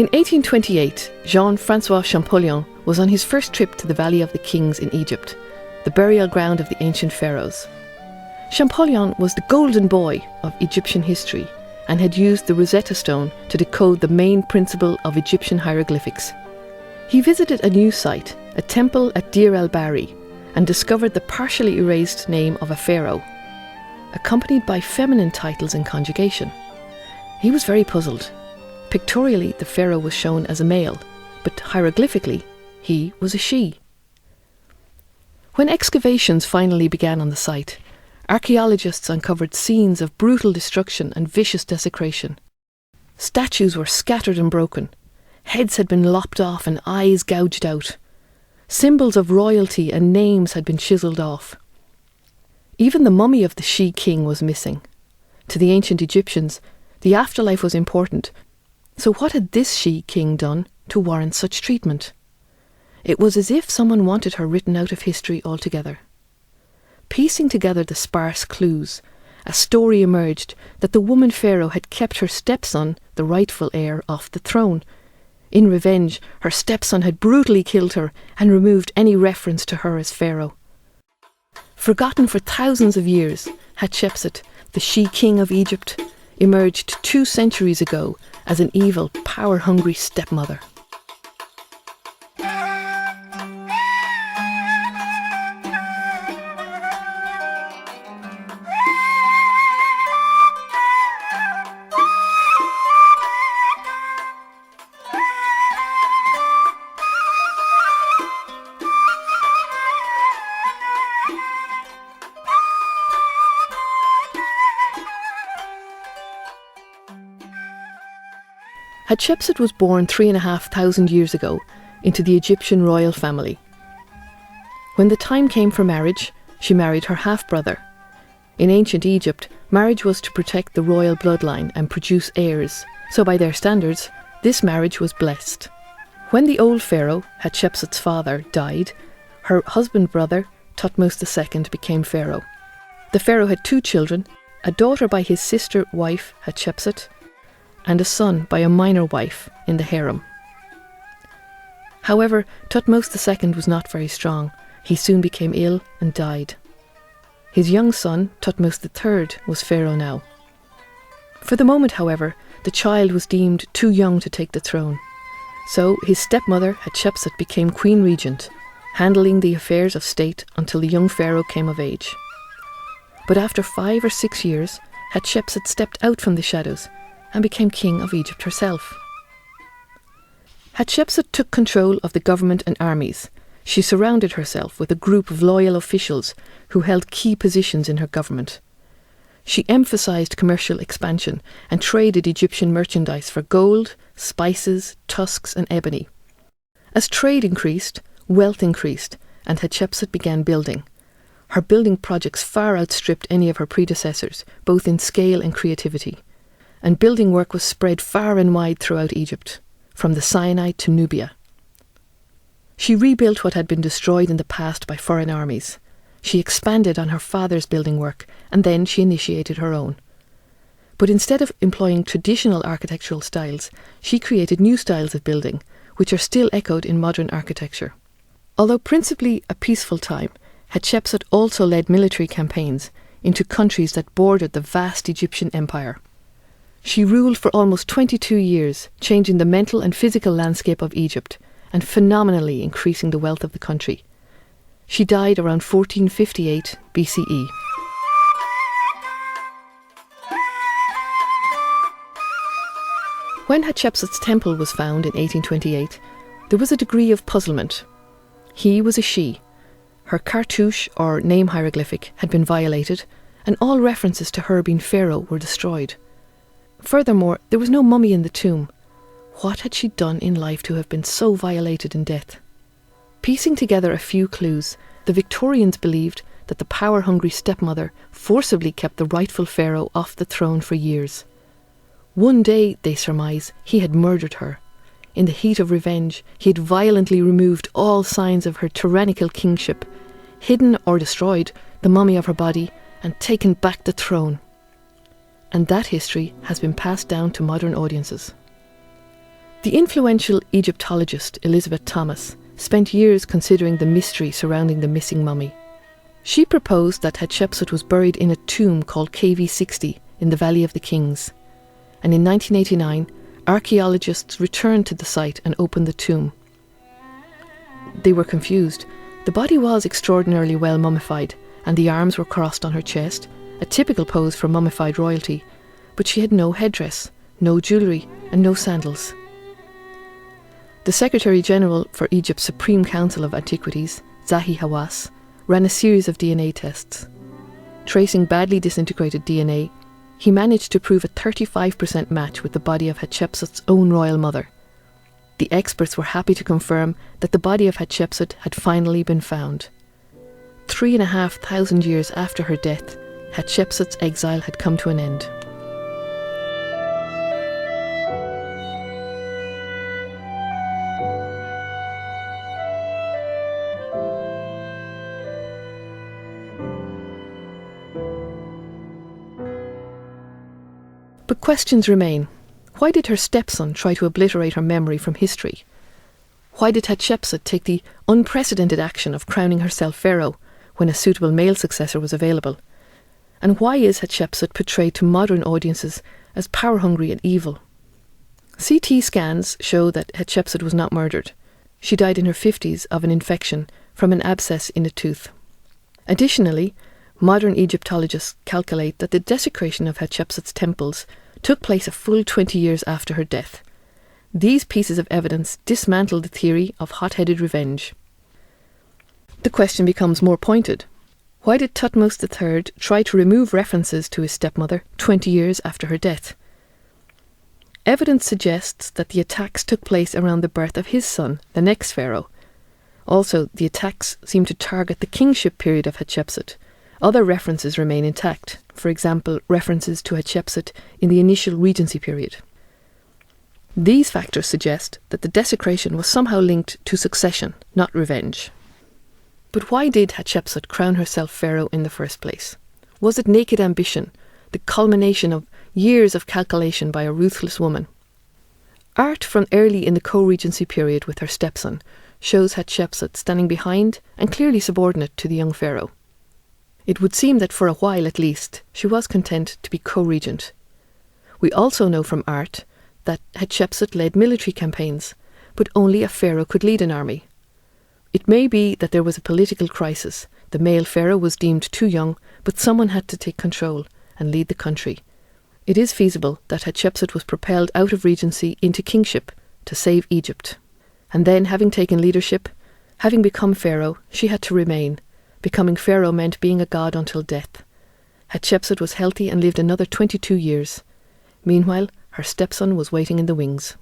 In 1828, Jean-François Champollion was on his first trip to the Valley of the Kings in Egypt, the burial ground of the ancient pharaohs. Champollion was the golden boy of Egyptian history and had used the Rosetta Stone to decode the main principle of Egyptian hieroglyphics. He visited a new site, a temple at el-Bahri, and discovered the partially erased name of a pharaoh, accompanied by feminine titles and conjugation. He was very puzzled. Pictorially, the pharaoh was shown as a male, but hieroglyphically, he was a she. When excavations finally began on the site, archaeologists uncovered scenes of brutal destruction and vicious desecration. Statues were scattered and broken. Heads had been lopped off and eyes gouged out. Symbols of royalty and names had been chiselled off. Even the mummy of the she-king was missing. To the ancient Egyptians, the afterlife was important. So what had this she-king done to warrant such treatment? It was as if someone wanted her written out of history altogether. Piecing together the sparse clues, a story emerged that the woman pharaoh had kept her stepson, the rightful heir, off the throne. In revenge, her stepson had brutally killed her and removed any reference to her as pharaoh. Forgotten for thousands of years, Hatshepsut, the she-king of Egypt, emerged 2 centuries ago as an evil, power-hungry stepmother. Hatshepsut was born 3,500 years ago into the Egyptian royal family. When the time came for marriage, she married her half-brother. In ancient Egypt, marriage was to protect the royal bloodline and produce heirs, so by their standards, this marriage was blessed. When the old pharaoh, Hatshepsut's father, died, her husband-brother, Thutmose II, became pharaoh. The pharaoh had 2 children, a daughter by his sister-wife Hatshepsut, and a son by a minor wife in the harem. However, Thutmose II was not very strong. He soon became ill and died. His young son, Thutmose III, was pharaoh now. For the moment, however, the child was deemed too young to take the throne. So his stepmother, Hatshepsut, became queen regent, handling the affairs of state until the young pharaoh came of age. But after 5 or 6 years, Hatshepsut stepped out from the shadows and became king of Egypt herself. Hatshepsut took control of the government and armies. She surrounded herself with a group of loyal officials who held key positions in her government. She emphasised commercial expansion and traded Egyptian merchandise for gold, spices, tusks and ebony. As trade increased, wealth increased, and Hatshepsut began building. Her building projects far outstripped any of her predecessors, both in scale and creativity. And building work was spread far and wide throughout Egypt, from the Sinai to Nubia. She rebuilt what had been destroyed in the past by foreign armies. She expanded on her father's building work, and then she initiated her own. But instead of employing traditional architectural styles, she created new styles of building, which are still echoed in modern architecture. Although principally a peaceful time, Hatshepsut also led military campaigns into countries that bordered the vast Egyptian empire. She ruled for almost 22 years, changing the mental and physical landscape of Egypt and phenomenally increasing the wealth of the country. She died around 1458 BCE. When Hatshepsut's temple was found in 1828, there was a degree of puzzlement. He was a she. Her cartouche, or name hieroglyphic, had been violated, and all references to her being pharaoh were destroyed. Furthermore, there was no mummy in the tomb. What had she done in life to have been so violated in death? Piecing together a few clues, the Victorians believed that the power-hungry stepmother forcibly kept the rightful pharaoh off the throne for years. One day, they surmise, he had murdered her. In the heat of revenge, he had violently removed all signs of her tyrannical kingship, hidden or destroyed the mummy of her body, and taken back the throne. And that history has been passed down to modern audiences. The influential Egyptologist Elizabeth Thomas spent years considering the mystery surrounding the missing mummy. She proposed that Hatshepsut was buried in a tomb called KV60 in the Valley of the Kings, and in 1989 archaeologists returned to the site and opened the tomb. They were confused. The body was extraordinarily well mummified, and the arms were crossed on her chest, a typical pose for mummified royalty, but she had no headdress, no jewellery, and no sandals. The Secretary-General for Egypt's Supreme Council of Antiquities, Zahi Hawass, ran a series of DNA tests. Tracing badly disintegrated DNA, he managed to prove a 35% match with the body of Hatshepsut's own royal mother. The experts were happy to confirm that the body of Hatshepsut had finally been found. 3,500 years after her death, Hatshepsut's exile had come to an end. But questions remain. Why did her stepson try to obliterate her memory from history? Why did Hatshepsut take the unprecedented action of crowning herself pharaoh when a suitable male successor was available? And why is Hatshepsut portrayed to modern audiences as power-hungry and evil? CT scans show that Hatshepsut was not murdered. She died in her 50s of an infection from an abscess in a tooth. Additionally, modern Egyptologists calculate that the desecration of Hatshepsut's temples took place a full 20 years after her death. These pieces of evidence dismantle the theory of hot-headed revenge. The question becomes more pointed. Why did Thutmose III try to remove references to his stepmother 20 years after her death? Evidence suggests that the attacks took place around the birth of his son, the next pharaoh. Also, the attacks seem to target the kingship period of Hatshepsut. Other references remain intact, for example, references to Hatshepsut in the initial regency period. These factors suggest that the desecration was somehow linked to succession, not revenge. But why did Hatshepsut crown herself pharaoh in the first place? Was it naked ambition, the culmination of years of calculation by a ruthless woman? Art from early in the co-regency period with her stepson shows Hatshepsut standing behind and clearly subordinate to the young pharaoh. It would seem that for a while at least, she was content to be co-regent. We also know from art that Hatshepsut led military campaigns, but only a pharaoh could lead an army. It may be that there was a political crisis. The male pharaoh was deemed too young, but someone had to take control and lead the country. It is feasible that Hatshepsut was propelled out of regency into kingship to save Egypt. And then, having taken leadership, having become pharaoh, she had to remain. Becoming pharaoh meant being a god until death. Hatshepsut was healthy and lived another 22 years. Meanwhile, her stepson was waiting in the wings.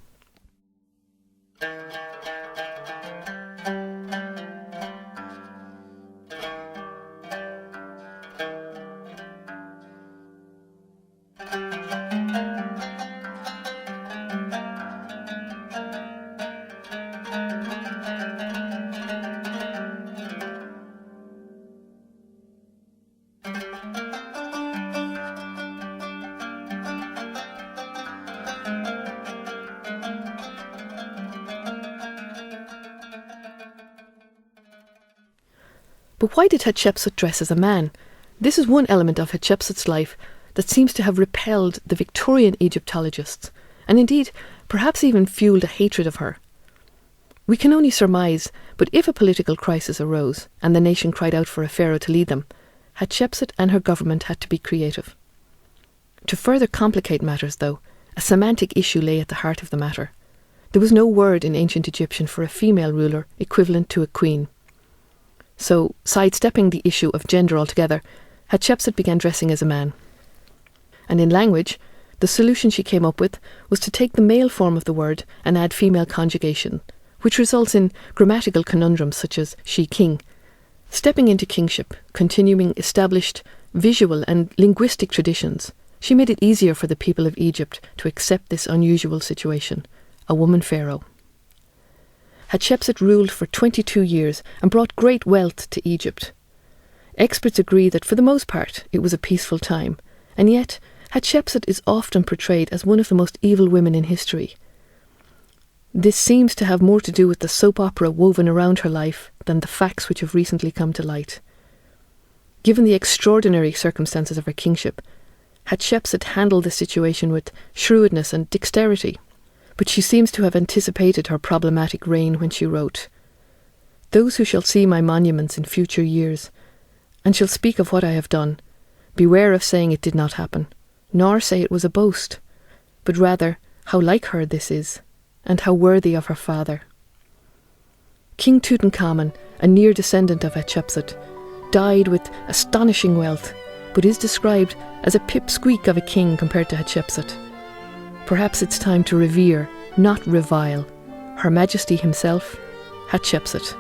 But why did Hatshepsut dress as a man? This is one element of Hatshepsut's life that seems to have repelled the Victorian Egyptologists, and indeed perhaps even fueled a hatred of her. We can only surmise, but if a political crisis arose and the nation cried out for a pharaoh to lead them, Hatshepsut and her government had to be creative. To further complicate matters, though, a semantic issue lay at the heart of the matter. There was no word in ancient Egyptian for a female ruler equivalent to a queen. So, sidestepping the issue of gender altogether, Hatshepsut began dressing as a man. And in language, the solution she came up with was to take the male form of the word and add female conjugation, which results in grammatical conundrums such as she-king. Stepping into kingship, continuing established visual and linguistic traditions, she made it easier for the people of Egypt to accept this unusual situation, a woman pharaoh. Hatshepsut ruled for 22 years and brought great wealth to Egypt. Experts agree that for the most part it was a peaceful time, and yet Hatshepsut is often portrayed as one of the most evil women in history. This seems to have more to do with the soap opera woven around her life than the facts which have recently come to light. Given the extraordinary circumstances of her kingship, Hatshepsut handled the situation with shrewdness and dexterity, but she seems to have anticipated her problematic reign when she wrote, "Those who shall see my monuments in future years, and shall speak of what I have done, beware of saying it did not happen, nor say it was a boast, but rather how like her this is, and how worthy of her father." King Tutankhamun, a near descendant of Hatshepsut, died with astonishing wealth, but is described as a pipsqueak of a king compared to Hatshepsut. Perhaps it's time to revere, not revile, Her Majesty himself, Hatshepsut.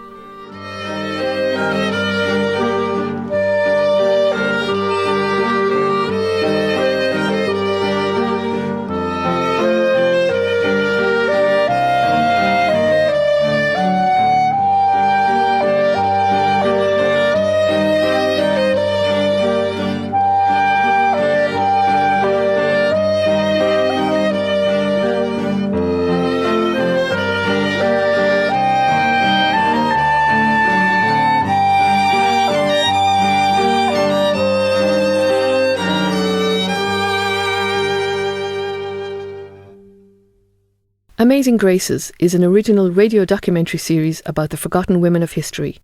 Amazing Graces is an original radio documentary series about the forgotten women of history.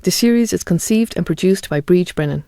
The series is conceived and produced by Breach Brennan.